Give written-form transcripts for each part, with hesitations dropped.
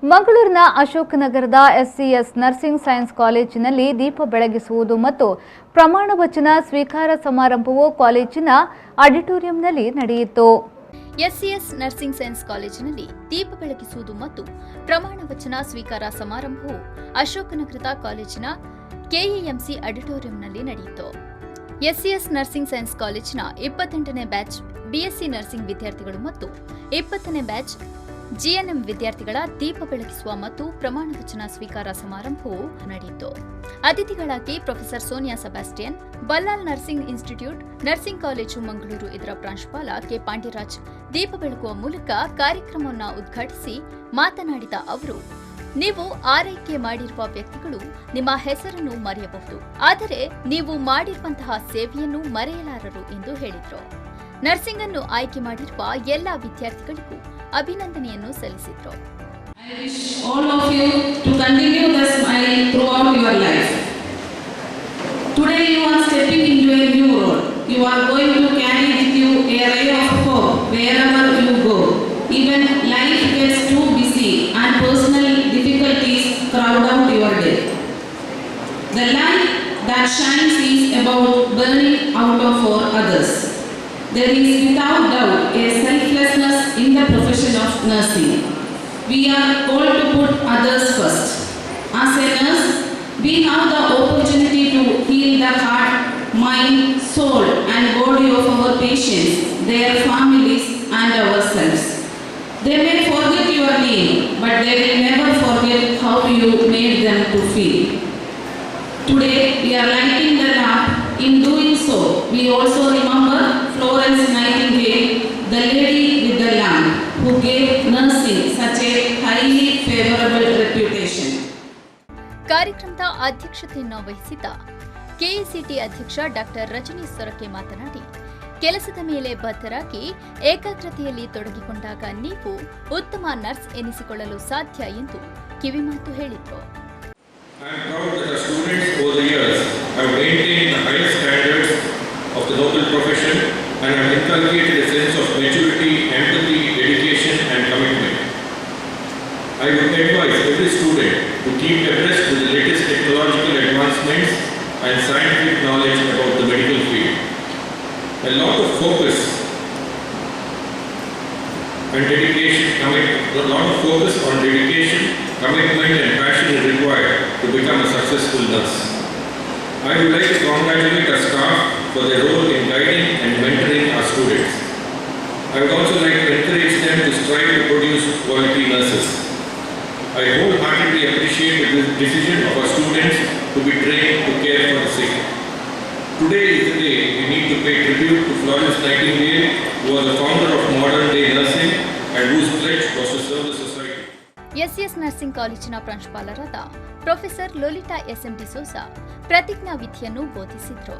ಮಂಗಳೂರಿನ ಅಶೋಕನಗರದ ಎಸ್ಸಿಎಸ್ nursing science ಕಾಲೇಜಿನಲ್ಲಿ ದೀಪ ಬೆಳಗಿಸುವುದು ಮತ್ತು ಪ್ರಮಾಣ ವಚನ ಸ್ವೀಕಾರ ಸಮಾರಂಭವು ಕಾಲೇಜಿನ ಆಡಿಟೋರಿಯಂನಲ್ಲಿ ನಡೆಯಿತು. ಎಸ್ಸಿಎಸ್ ನರ್ಸಿಂಗ್ ಸೈನ್ಸ್ ಕಾಲೇಜಿನಲ್ಲಿ ದೀಪ ಬೆಳಗಿಸುವುದು ಮತ್ತು ಪ್ರಮಾಣ ವಚನ ಸ್ವೀಕಾರ ಸಮಾರಂಭವು ಅಶೋಕನಗರದ ಕಾಲೇಜಿನ ಕೆಇಎಂಸಿ ಆಡಿಟೋರಿಯಂನಲ್ಲಿ ನಡೆಯಿತು. ಎಸ್ಸಿಎಸ್ ನರ್ಸಿಂಗ್ ಸೈನ್ಸ್ ಕಾಲೇಜಿನ 28ನೇ ಬ್ಯಾಚ್ ಬಿಎಸ್ಸಿ ನರ್ಸಿಂಗ್ ವಿದ್ಯಾರ್ಥಿಗಳು ಮತ್ತು 20ನೇ ಬ್ಯಾಚ್ ಜಿಎನ್ಎಂ ವಿದ್ಯಾರ್ಥಿಗಳ ದೀಪ ಬೆಳಗಿಸುವ ಮತ್ತು ಪ್ರಮಾಣ ವಚನ ಸ್ವೀಕಾರ ಸಮಾರಂಭವು ನಡೆಯಿತು. ಅತಿಥಿಗಳಾಗಿ professor Sonia Sebastian, Ballal nursing institute, nursing college Mangaluru ಇದರ ಪ್ರಾಂಶುಪಾಲ ಕೆ ಪಾಂಡ್ಯರಾಜ್ ದೀಪ ಬೆಳಗುವ ಮೂಲಕ ಕಾರ್ಯಕ್ರಮವನ್ನು ಉದ್ಘಾಟಿಸಿ ಮಾತನಾಡಿದ ಅವರು, ನೀವು ಆರೈಕೆ ಮಾಡಿರುವ ವ್ಯಕ್ತಿಗಳು ನಿಮ್ಮ ಹೆಸರನ್ನು ಮರೆಯಬಹುದು, ಆದರೆ ನೀವು ಮಾಡಿರುವಂತಹ ಸೇವೆಯನ್ನು ಮರೆಯಲಾರರು ಎಂದು ಹೇಳಿದರು. ನರ್ಸಿಂಗ್ ಅನ್ನು ಆಯ್ಕೆ ಮಾಡಿರುವ ಎಲ್ಲ ವಿದ್ಯಾರ್ಥಿಗಳಿಗೂ ಅಭಿನಂದನೆಯನ್ನು ಸಲ್ಲಿಸಿದರು. I wish all of you to continue the smile throughout your life. Today you are stepping into a new role. You are going to carry with you a ray of hope wherever you go. Even life gets too busy and personal difficulties crowd out your day. The light that shines is about burning out for others. There is without doubt a selflessness in the profession of nursing. We are called to put others first. As a nurse, we have the opportunity to heal the heart, mind, soul and body of our patients, their families and ourselves. They may forget your name, but they will never forget how you made them to feel. Today, we are lighting the lamp. In doing so, we also remember Florence Nightingale, the lady with the lamp, who gave nursing such a highly favorable reputation. ಕಾರ್ಯಕ್ರಮದ ಅಧ್ಯಕ್ಷತೆಯನ್ನು ವಹಿಸಿದ್ದ ಕೆಇಸಿಟಿ ಅಧ್ಯಕ್ಷ doctor Rajani Sorake ಮಾತನಾಡಿ, ಕೆಲಸದ ಮೇಲೆ ಬದ್ಧರಾಗಿ ಏಕಾಗ್ರತೆಯಲ್ಲಿ ತೊಡಗಿಕೊಂಡಾಗ ನೀವು ಉತ್ತಮ nurse ಎನಿಸಿಕೊಳ್ಳಲು ಸಾಧ್ಯ ಎಂದು ಕಿವಿಮಾತು ಹೇಳಿದರು. I am proud that our students over the years have maintained the highest standards of the noble profession and have inculcated a sense of maturity, empathy, dedication and commitment. I would advise every student to keep abreast with the latest technological advancements and scientific knowledge about the medical field. A lot of focus on dedication, commitment and passion is required to become a successful nurse. I would like to congratulate our staff for their role in guiding and mentoring our students. I would also like to encourage them to strive to produce quality nurses. I wholeheartedly appreciate the decision of our students to be trained to care for the sick. Today is the day we need to pay tribute to Florence Nightingale, who was the founder of modern day nursing and whose pledge was to serve the society. SCS nursing ಕಾಲೇಜಿನ ಪ್ರಾಂಶುಪಾಲರಾದ professor ಲೋಲಿಟಾ S M D'Souza ಪ್ರತಿಜ್ಞಾ ವಿಧಿಯನ್ನು ಬೋಧಿಸಿದರು.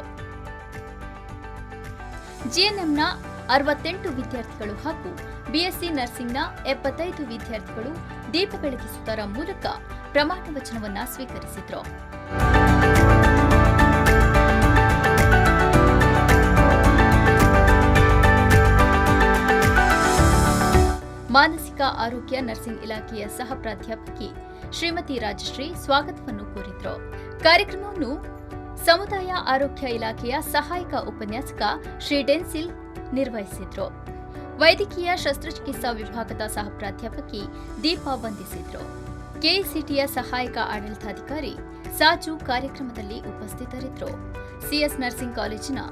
ಜಿಎನ್ಎಂನ 68 ವಿದ್ಯಾರ್ಥಿಗಳು ಹಾಗೂ BSc ನರ್ಸಿಂಗ್ನ 75 ವಿದ್ಯಾರ್ಥಿಗಳು ದೀಪ ಬೆಳಗಿಸುವುದರ ಮೂಲಕ ಪ್ರಮಾಣ ವಚನವನ್ನು ಸ್ವೀಕರಿಸಿದರು. ಮಾನಸಿಕ ಆರೋಗ್ಯ ನರ್ಸಿಂಗ್ ಇಲಾಖೆಯ ಸಹ ಪ್ರಾಧ್ಯಾಪಕಿ ಶ್ರೀಮತಿ ರಾಜಶ್ರೀ ಸ್ವಾಗತವನ್ನು ಕೋರಿದರು. ಕಾರ್ಯಕ್ರಮವನ್ನು ಸಮುದಾಯ ಆರೋಗ್ಯ ಇಲಾಖೆಯ ಸಹಾಯಕ ಉಪನ್ಯಾಸಕ ಶ್ರೀ ಡೆನ್ಸಿಲ್ ನಿರ್ವಹಿಸಿದರು. ವೈದ್ಯಕೀಯ ಶಸ್ತ್ರಚಿಕಿತ್ಸಾ ವಿಭಾಗದ ಸಹ ಪ್ರಾಧ್ಯಾಪಕಿ ದೀಪಾ ವಂದಿಸಿದರು. ಕೆಇಸಿಟಿಯ ಸಹಾಯಕ ಆಡಳಿತಾಧಿಕಾರಿ ಸಾಜು ಕಾರ್ಯಕ್ರಮದಲ್ಲಿ ಉಪಸ್ಥಿತರಿದ್ದರು. ಸಿಎಸ್ ನರ್ಸಿಂಗ್ ಕಾಲೇಜಿನ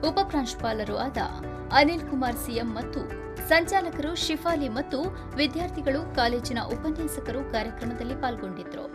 ಉಪ ಪ್ರಾಂಶುಪಾಲರು ಆದ ಅನಿಲ್ ಕುಮಾರ್ ಸಿಎಂ ಮತ್ತು ಸಂಚಾಲಕರು ಶಿಫಾಲಿ ಮತ್ತು ವಿದ್ಯಾರ್ಥಿಗಳು, ಕಾಲೇಜಿನ ಉಪನ್ಯಾಸಕರು ಕಾರ್ಯಕ್ರಮದಲ್ಲಿ ಪಾಲ್ಗೊಂಡಿದ್ದರು.